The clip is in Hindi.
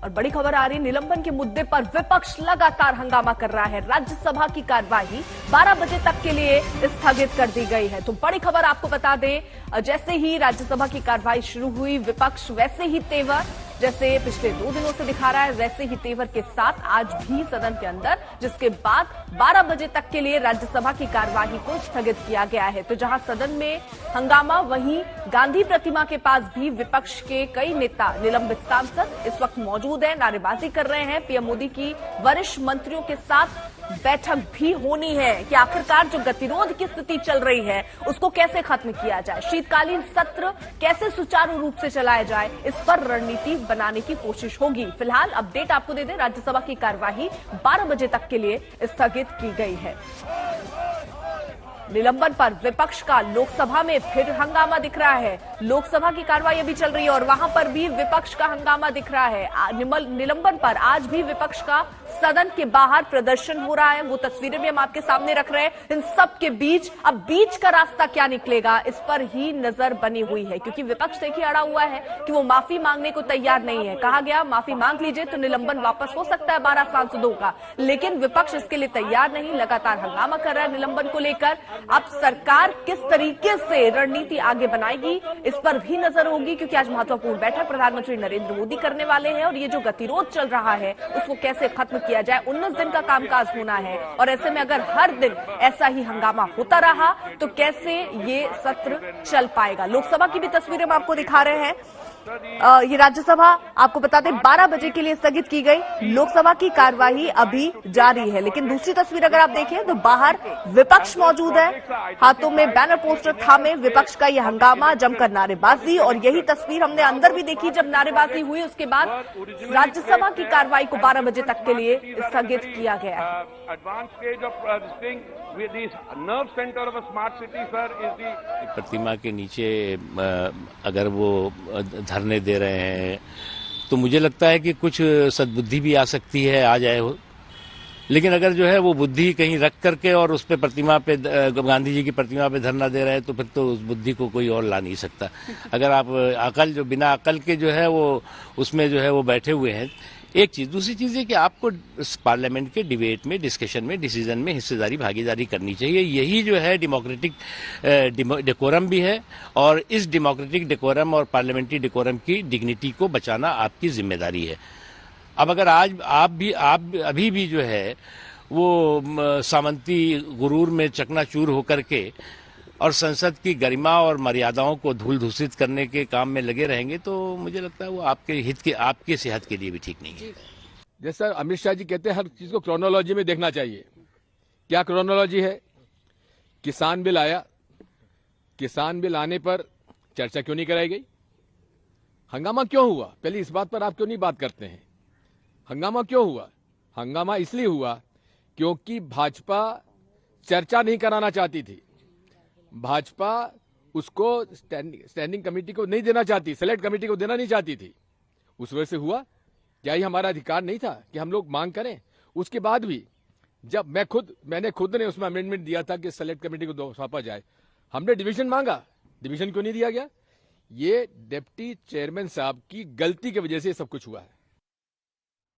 और बड़ी खबर आ रही, निलंबन के मुद्दे पर विपक्ष लगातार हंगामा कर रहा है। राज्यसभा की कार्यवाही 12 बजे तक के लिए स्थगित कर दी गई है। तो बड़ी खबर आपको बता दें, जैसे ही राज्यसभा की कार्यवाही शुरू हुई, विपक्ष वैसे ही तेवर जैसे पिछले 2 दिनों से दिखा रहा है, वैसे ही तेवर के साथ आज भी सदन के अंदर, जिसके बाद 12 बजे तक के लिए राज्यसभा की कार्यवाही को स्थगित किया गया है। तो जहां सदन में हंगामा, वहीं गांधी प्रतिमा के पास भी विपक्ष के कई नेता, निलंबित सांसद इस वक्त मौजूद हैं, नारेबाजी कर रहे हैं। पीएम मोदी की वरिष्ठ मंत्रियों के साथ बैठक भी होनी है कि आखिरकार जो गतिरोध की स्थिति चल रही है उसको कैसे खत्म किया जाए, शीतकालीन सत्र कैसे सुचारू रूप से चलाया जाए, इस पर रणनीति बनाने की कोशिश होगी। फिलहाल अपडेट आपको दे दें, राज्यसभा की कार्यवाही 12 बजे तक के लिए स्थगित की गई है। निलंबन पर विपक्ष का लोकसभा में फिर हंगामा दिख रहा है। लोकसभा की कार्रवाई अभी चल रही है और वहां पर भी विपक्ष का हंगामा दिख रहा है। निलंबन पर आज भी विपक्ष का सदन के बाहर प्रदर्शन हो रहा है। वो तस्वीरें भी हम आपके सामने रख रहे हैं। इन सब के बीच अब बीच का रास्ता क्या निकलेगा, इस पर ही नजर बनी हुई है, क्योंकि विपक्ष देखिए अड़ा हुआ है कि वो माफी मांगने को तैयार नहीं है। कहा गया माफी मांग लीजिए तो निलंबन वापस हो सकता है 12 सांसदों का, लेकिन विपक्ष इसके लिए तैयार नहीं, लगातार हंगामा कर रहा है निलंबन को लेकर। अब सरकार किस तरीके से रणनीति आगे बनाएगी, इस पर भी नजर होगी, क्योंकि आज महत्वपूर्ण बैठक प्रधानमंत्री नरेंद्र मोदी करने वाले हैं और ये जो गतिरोध चल रहा है उसको कैसे खत्म किया जाए। 19 दिन का कामकाज होना है और ऐसे में अगर हर दिन ऐसा ही हंगामा होता रहा तो कैसे ये सत्र चल पाएगा। लोकसभा की भी तस्वीरें हम आपको दिखा रहे हैं। ये राज्यसभा आपको बता दें 12 बजे के लिए स्थगित की गई। लोकसभा की कार्यवाही अभी जारी है, लेकिन दूसरी तस्वीर अगर आप देखें तो बाहर विपक्ष मौजूद है, हाथों में बैनर पोस्टर थामे विपक्ष का यह हंगामा, जमकर नारेबाजी। और यही तस्वीर हमने अंदर भी देखी, जब नारेबाजी हुई उसके बाद राज्यसभा की कार्यवाही को 12 बजे तक के लिए स्थगित किया गया। प्रतिमा के नीचे अगर वो धरने दे रहे हैं तो मुझे लगता है कि कुछ सद्बुद्धि भी आ सकती है, आ जाए हो। लेकिन अगर जो है वो बुद्धि कहीं रख करके और उस पे प्रतिमा पे, गांधी जी की प्रतिमा पे धरना दे रहे हैं, तो फिर तो उस बुद्धि को कोई और ला नहीं सकता। अगर आप अकल, जो बिना अकल के जो है वो उसमें जो है वो बैठे हुए हैं, एक चीज। दूसरी चीज है कि आपको पार्लियामेंट के डिबेट में, डिस्कशन में, डिसीजन में हिस्सेदारी, भागीदारी करनी चाहिए। यही जो है डेमोक्रेटिक डेकोरम भी है और इस डेमोक्रेटिक डेकोरम और पार्लियामेंट्री डेकोरम की डिग्निटी को बचाना आपकी जिम्मेदारी है। अब अगर आज आप अभी भी जो है वो सामंती गुरूर में चकनाचूर होकर के और संसद की गरिमा और मर्यादाओं को धूल धूसित करने के काम में लगे रहेंगे तो मुझे लगता है वो आपके हित के, आपके सेहत के लिए भी ठीक नहीं है। जैसा अमित शाह जी कहते हैं, हर चीज को क्रोनोलॉजी में देखना चाहिए। क्या क्रोनोलॉजी है? किसान बिल आया, किसान बिल आने पर चर्चा क्यों नहीं कराई गई? हंगामा क्यों हुआ? पहले इस बात पर आप क्यों नहीं बात करते हैं? हंगामा क्यों हुआ? हंगामा इसलिए हुआ क्योंकि भाजपा चर्चा नहीं कराना चाहती थी। भाजपा उसको स्टैंडिंग कमेटी को नहीं देना चाहती, सेलेक्ट कमेटी को देना नहीं चाहती थी। उस वजह से हुआ। क्या ये हमारा अधिकार नहीं था कि हम लोग मांग करें? उसके बाद भी जब मैंने खुद ने उसमें अमेंडमेंट दिया था कि सेलेक्ट कमेटी को सौंपा जाए, हमने डिवीजन मांगा, डिवीजन क्यों नहीं दिया गया? ये डिप्टी चेयरमैन साहब की गलती की वजह से सब कुछ हुआ है।